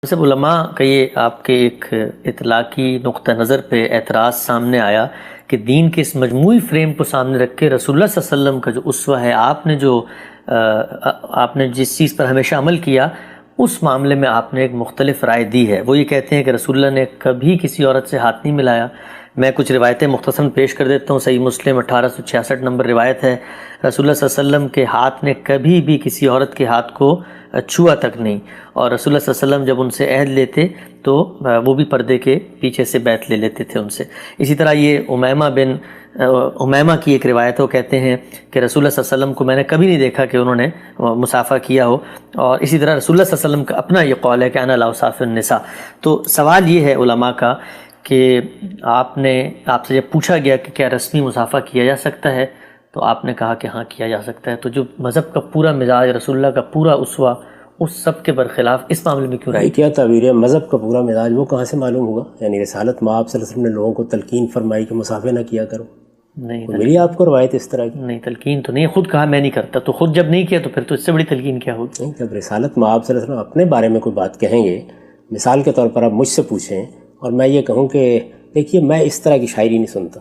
سب علماء کا یہ آپ کے ایک اطلاقی نقطہ نظر پہ اعتراض سامنے آیا کہ دین کے اس مجموعی فریم کو سامنے رکھ کے رسول اللہ صلی اللہ علیہ وسلم کا جو اسوہ ہے، آپ نے جس چیز پر ہمیشہ عمل کیا، اس معاملے میں آپ نے ایک مختلف رائے دی ہے۔ وہ یہ کہتے ہیں کہ رسول اللہ نے کبھی کسی عورت سے ہاتھ نہیں ملایا۔ میں کچھ روایتیں مختصراً پیش کر دیتا ہوں۔ صحیح مسلم 1866 نمبر روایت ہے، رسول اللہ صلی اللہ علیہ وسلم کے ہاتھ نے کبھی بھی کسی عورت کے ہاتھ کو چھوا تک نہیں، اور رسول اللہ صلی اللہ علیہ وسلم جب ان سے عہد لیتے تو وہ بھی پردے کے پیچھے سے بیعت لے لیتے تھے ان سے۔ اسی طرح یہ امیمہ کی ایک روایت ہے، وہ کہتے ہیں کہ رسول اللہ صلی اللہ علیہ وسلم کو میں نے کبھی نہیں دیکھا کہ انہوں نے مصافحہ کیا ہو، اور اسی طرح رسول اللہ صلی اللہ علیہ وسلم کا اپنا یہ قول ہے کہ انا لا اصافح النساء۔ تو سوال یہ ہے علماء کا کہ آپ سے جب پوچھا گیا کہ کیا رسمی مصافحہ کیا جا سکتا ہے، تو آپ نے کہا کہ ہاں کیا جا سکتا ہے۔ تو جو مذہب کا پورا مزاج، رسول اللہ کا پورا اسوہ، اس سب کے برخلاف اس معاملے میں کیوں رائے؟ کیا تعبیر ہے؟ مذہب کا پورا مزاج وہ کہاں سے معلوم ہوگا؟ یعنی رسالت میں آپ صلی اللہ علیہ وسلم نے لوگوں کو تلقین فرمائی کہ مصافحہ نہ کیا کرو؟ نہیں ملی آپ کو روایت اس طرح کی؟ نہیں، تلقین تو نہیں، خود کہا میں نہیں کرتا، تو خود جب نہیں کیا تو پھر تو اس سے بڑی تلقین کیا ہوگی؟ نہیں، جب رسالت میں آپ صلی اللہ علیہ وسلم اپنے بارے میں کوئی بات کہیں گے، مثال کے طور پر آپ مجھ سے پوچھیں اور میں یہ کہوں کہ دیکھیے میں اس طرح کی شاعری نہیں سنتا،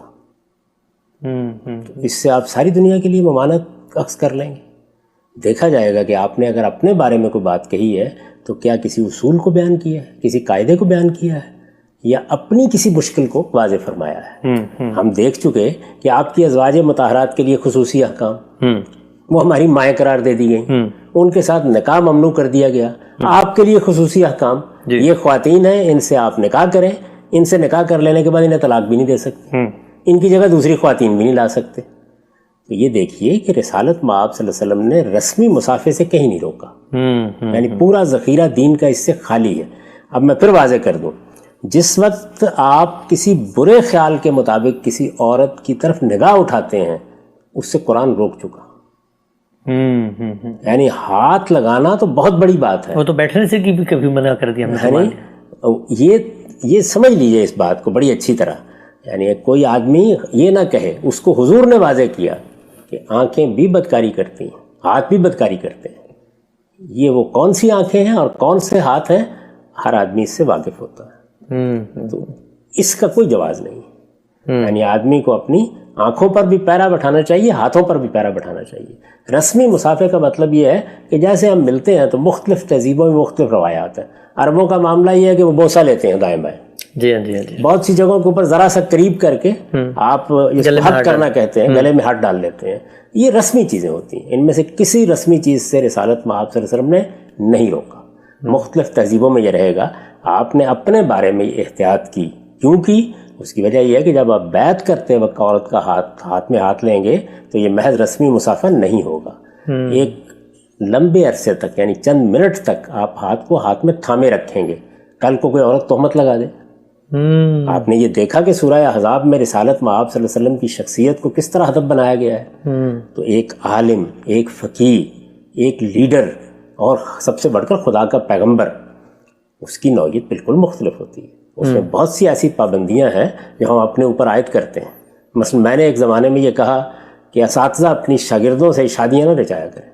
اس سے آپ ساری دنیا کے لیے ممانعت اخذ کر لیں گے۔ دیکھا جائے گا کہ آپ نے اگر اپنے بارے میں کوئی بات کہی ہے تو کیا کسی اصول کو بیان کیا ہے، کسی قاعدے کو بیان کیا ہے، یا اپنی کسی مشکل کو واضح فرمایا ہے؟ ہم دیکھ چکے کہ آپ کی ازواج مطہرات کے لیے خصوصی احکام وہ ہماری مائیں قرار دے دی گئیں، ان کے ساتھ نکاح ممنوع کر دیا گیا۔ آپ کے لیے خصوصی احکام، یہ خواتین ہیں، ان سے آپ نکاح کریں، ان سے نکاح کر لینے کے بعد انہیں طلاق بھی نہیں دے سکتے، ان کی جگہ دوسری خواتین بھی نہیں لا سکتے۔ تو یہ دیکھیے کہ رسالت میں آپ صلی اللہ علیہ وسلم نے رسمی مصافحے سے کہیں نہیں روکا، یعنی پورا ذخیرہ دین کا اس سے خالی ہے۔ اب میں پھر واضح کر دوں، جس وقت آپ کسی برے خیال کے مطابق کسی عورت کی طرف نگاہ اٹھاتے ہیں، اس سے قرآن روک چکا۔ یعنی ہاتھ لگانا تو بہت بڑی بات ہے، وہ تو بیٹھنے سے کی بھی کبھی منع کر دیا ہم نے۔ یہ سمجھ لیجئے اس بات کو بڑی اچھی طرح، یعنی کوئی آدمی یہ نہ کہے، اس کو حضور نے واضح کیا کہ آنکھیں بھی بدکاری کرتی ہیں، ہاتھ بھی بدکاری کرتے ہیں۔ یہ وہ کون سی آنکھیں ہیں اور کون سے ہاتھ ہیں، ہر آدمی اس سے واقف ہوتا ہے، تو اس کا کوئی جواز نہیں ہے۔ یعنی آدمی کو اپنی آنکھوں پر بھی پیرا بٹھانا چاہیے، ہاتھوں پر بھی پیرا بٹھانا چاہیے۔ رسمی مصافحے کا مطلب یہ ہے کہ جیسے ہم ملتے ہیں تو مختلف تہذیبوں میں مختلف روایات ہیں۔ عربوں کا معاملہ یہ ہے کہ وہ بوسہ لیتے ہیں دائیں بائیں، جی ہاں جی۔ بہت سی جگہوں کے اوپر ذرا سا قریب کر کے آپ ہاتھ کرنا کہتے ہیں، گلے میں ہاتھ ڈال لیتے ہیں۔ یہ رسمی چیزیں ہوتی ہیں، ان میں سے کسی رسمی چیز سے رسالت میں آپ صلی اللہ علیہ وسلم نے نہیں روکا۔ مختلف تہذیبوں میں یہ رہے گا، آپ نے اپنے بارے میں یہ احتیاط کی، کیونکہ اس کی وجہ یہ ہے کہ جب آپ بیعت کرتے وقت عورت کا ہاتھ میں ہاتھ لیں گے تو یہ محض رسمی مصافحہ نہیں ہوگا۔ ایک لمبے عرصے تک، یعنی چند منٹ تک آپ ہاتھ کو ہاتھ میں تھامے رکھیں گے، کل کو کوئی عورت تہمت لگا دے۔ آپ نے یہ دیکھا کہ سورہ احزاب میں رسالت میں آپ صلی اللہ علیہ وسلم کی شخصیت کو کس طرح ہدف بنایا گیا ہے۔ تو ایک عالم، ایک فقیہ، ایک لیڈر، اور سب سے بڑھ کر خدا کا پیغمبر، اس کی نوعیت بالکل مختلف ہوتی ہے۔ اس میں بہت سی ایسی پابندیاں ہیں جو ہم اپنے اوپر عائد کرتے ہیں۔ مثلا میں نے ایک زمانے میں یہ کہا کہ اساتذہ اپنی شاگردوں سے شادیاں نہ رچایا کریں۔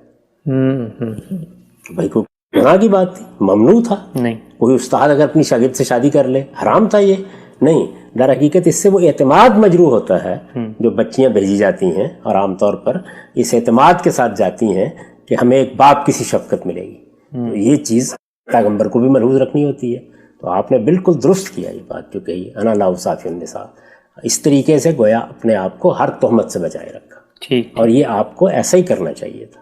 بھائی کوئی گناہ کی بات تھی؟ ممنوع تھا؟ نہیں۔ کوئی استاد اگر اپنی شاگرد سے شادی کر لے حرام تھا؟ یہ نہیں۔ در حقیقت اس سے وہ اعتماد مجروح ہوتا ہے جو بچیاں بھیجی جاتی ہیں، اور عام طور پر اس اعتماد کے ساتھ جاتی ہیں کہ ہمیں ایک باپ کی سی شفقت ملے گی۔ تو یہ چیز پیغمبر کو بھی ملحوظ رکھنی ہوتی ہے۔ تو آپ نے بالکل درست کیا یہ بات جو کہی، انا لا اصافح النساء، اس طریقے سے گویا اپنے آپ کو ہر تہمت سے بچائے رکھا، اور یہ آپ کو ایسا ہی کرنا چاہیے تھا۔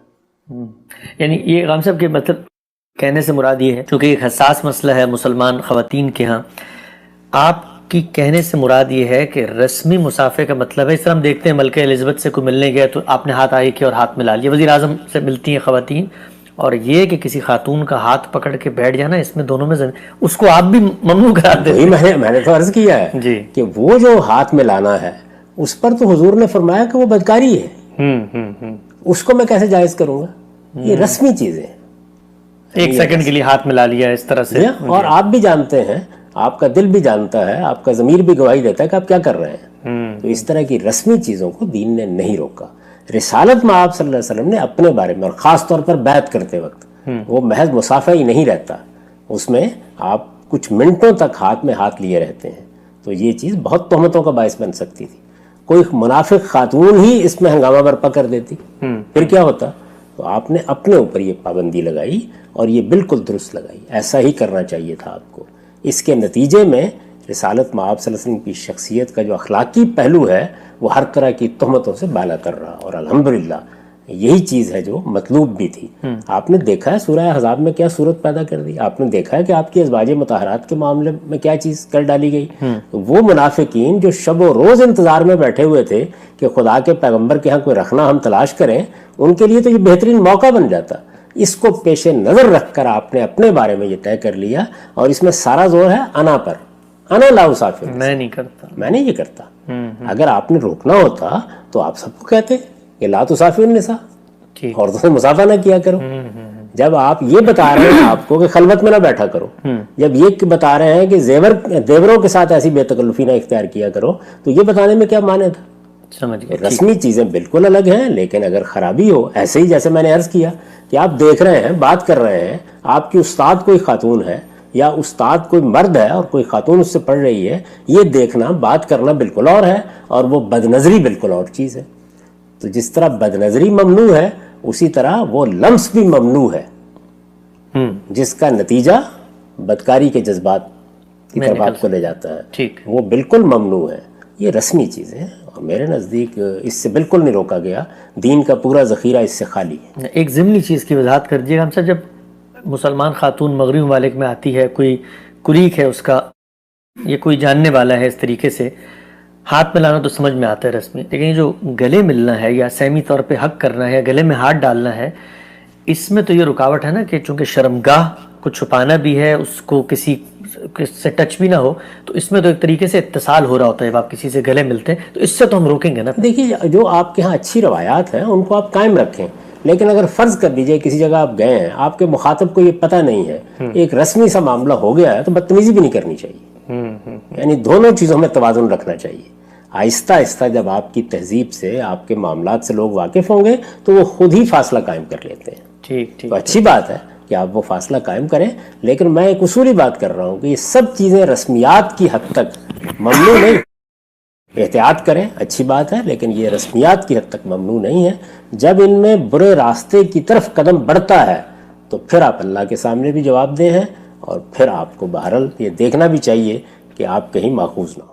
یعنی یہ غام صاحب کے مطلب کہنے سے مراد یہ ہے، چونکہ ایک حساس مسئلہ ہے مسلمان خواتین کے ہاں، آپ کی کہنے سے مراد یہ ہے کہ رسمی مصافحے کا مطلب ہے، اس طرح ہم دیکھتے ہیں ملکہ الزبتھ سے کوئی ملنے گیا تو آپ نے ہاتھ آگے کیا اور ہاتھ ملا لیا، وزیر اعظم سے ملتی ہیں خواتین، اور یہ کہ کسی خاتون کا ہاتھ پکڑ کے بیٹھ جانا، اس میں دونوں میں اس کو آپ بھی ممنوع کرا دیتے ہیں۔ میں نے تو عرض کیا ہے جی کہ وہ جو ہاتھ میں لانا ہے اس پر تو حضور نے فرمایا کہ وہ بدکاری ہے، اس کو میں کیسے جائز کروں گا؟ یہ رسمی چیزیں، ایک سیکنڈ کے لیے ہاتھ ملا لیا اس طرح سے، اور آپ بھی جانتے ہیں، آپ کا دل بھی جانتا ہے، آپ کا ضمیر بھی گواہی دیتا ہے کہ آپ کیا کر رہے ہیں۔ تو اس طرح کی رسمی چیزوں کو دین نے نہیں روکا۔ رسالت میں آپ صلی اللہ علیہ وسلم نے اپنے بارے میں، اور خاص طور پر بیعت کرتے وقت، وہ محض مصافحہ ہی نہیں رہتا، اس میں آپ کچھ منٹوں تک ہاتھ میں ہاتھ لیے رہتے ہیں، تو یہ چیز بہت تہمتوں کا باعث بن سکتی تھی. کوئی منافق خاتون ہی اس میں ہنگامہ برپا کر دیتی، پھر کیا ہوتا؟ تو آپ نے اپنے اوپر یہ پابندی لگائی اور یہ بالکل درست لگائی. ایسا ہی کرنا چاہیے تھا آپ کو. اس کے نتیجے میں رسالت مآب صلی اللہ علیہ وسلم کی شخصیت کا جو اخلاقی پہلو ہے وہ ہر طرح کی تہمتوں سے بالا کر رہا، اور الحمدللہ یہی چیز ہے جو مطلوب بھی تھی. آپ نے دیکھا ہے سورہ احزاب میں کیا صورت پیدا کر دی. آپ نے دیکھا ہے کہ آپ کی ازواج مطہرات کے معاملے میں کیا چیز کر ڈالی گئی. وہ منافقین جو شب و روز انتظار میں بیٹھے ہوئے تھے کہ خدا کے پیغمبر کے ہاں کوئی رکھنا ہم تلاش کریں، ان کے لیے تو یہ بہترین موقع بن جاتا. اس کو پیش نظر رکھ کر آپ نے اپنے بارے میں یہ طے کر لیا، اور اس میں سارا زور ہے انا پر. انا لا اسافر، میں نہیں کرتا، میں نہیں یہ کرتا. اگر آپ نے روکنا ہوتا تو آپ سب کو کہتے کہ لا تسافر النساء، عورتوں سے مسافہ نہ کیا کرو. جب آپ یہ بتا رہے ہیں آپ کو کہ خلوت میں نہ بیٹھا کرو، جب یہ بتا رہے ہیں کہ زیوروں کے ساتھ ایسی بے تکلفی نہ اختیار کیا کرو، تو یہ بتانے میں کیا معنی تھا؟ سمجھ گئے. رسمی چیزیں بالکل الگ ہیں، لیکن اگر خرابی ہو، ایسے ہی جیسے میں نے عرض کیا کہ آپ دیکھ رہے ہیں، بات کر رہے ہیں، آپ کی استاد کوئی خاتون ہے یا استاد کوئی مرد ہے اور کوئی خاتون اس سے پڑھ رہی ہے، یہ دیکھنا بات کرنا بالکل اور ہے، اور وہ بدنظری بالکل اور چیز ہے. تو جس طرح بدنظری ممنوع ہے اسی طرح وہ لمس بھی ممنوع ہے، جس کا نتیجہ بدکاری کے جذبات کی طرف آپ کو لے جاتا ہے، وہ بالکل ممنوع ہے. یہ رسمی چیزیں ہیں اور میرے نزدیک اس سے بالکل نہیں روکا گیا. دین کا پورا ذخیرہ اس سے خالی ہے. ایک ضمنی چیز کی وضاحت کر دیجیے گا ہم سے. جب مسلمان خاتون مغربی ممالک میں آتی ہے، کوئی کلیگ ہے اس کا، یہ کوئی جاننے والا ہے، اس طریقے سے ہاتھ ملانا تو سمجھ میں آتا ہے رسمی، لیکن یہ جو گلے ملنا ہے یا سہمی طور پہ حق کرنا ہے یا گلے میں ہاتھ ڈالنا ہے، اس میں تو یہ رکاوٹ ہے نا کہ چونکہ شرمگاہ کو چھپانا بھی ہے، اس کو کسی سے ٹچ بھی نہ ہو، تو اس میں تو ایک طریقے سے اتصال ہو رہا ہوتا ہے. جب آپ کسی سے گلے ملتے ہیں تو اس سے تو ہم روکیں گے نا. دیکھیے، جو آپ کے ہاں اچھی روایات ہیں ان کو آپ قائم رکھیں، لیکن اگر فرض کر دیجئے کسی جگہ آپ گئے ہیں، آپ کے مخاطب کو یہ پتہ نہیں ہے، ایک رسمی سا معاملہ ہو گیا ہے، تو بدتمیزی بھی نہیں کرنی چاہیے. یعنی دونوں چیزوں میں توازن رکھنا چاہیے. آہستہ آہستہ جب آپ کی تہذیب سے، آپ کے معاملات سے لوگ واقف ہوں گے تو وہ خود ہی فاصلہ قائم کر لیتے ہیں. تو اچھی بات ہے کہ آپ وہ فاصلہ قائم کریں، لیکن میں ایک اصولی بات کر رہا ہوں کہ یہ سب چیزیں رسمیات کی حد تک ممنوع نہیں. احتیاط کریں، اچھی بات ہے، لیکن یہ رسمیات کی حد تک ممنوع نہیں ہے. جب ان میں برے راستے کی طرف قدم بڑھتا ہے تو پھر آپ اللہ کے سامنے بھی جواب دہ ہیں، اور پھر آپ کو بہرحال یہ دیکھنا بھی چاہیے کہ آپ کہیں ماخوذ نہ ہو.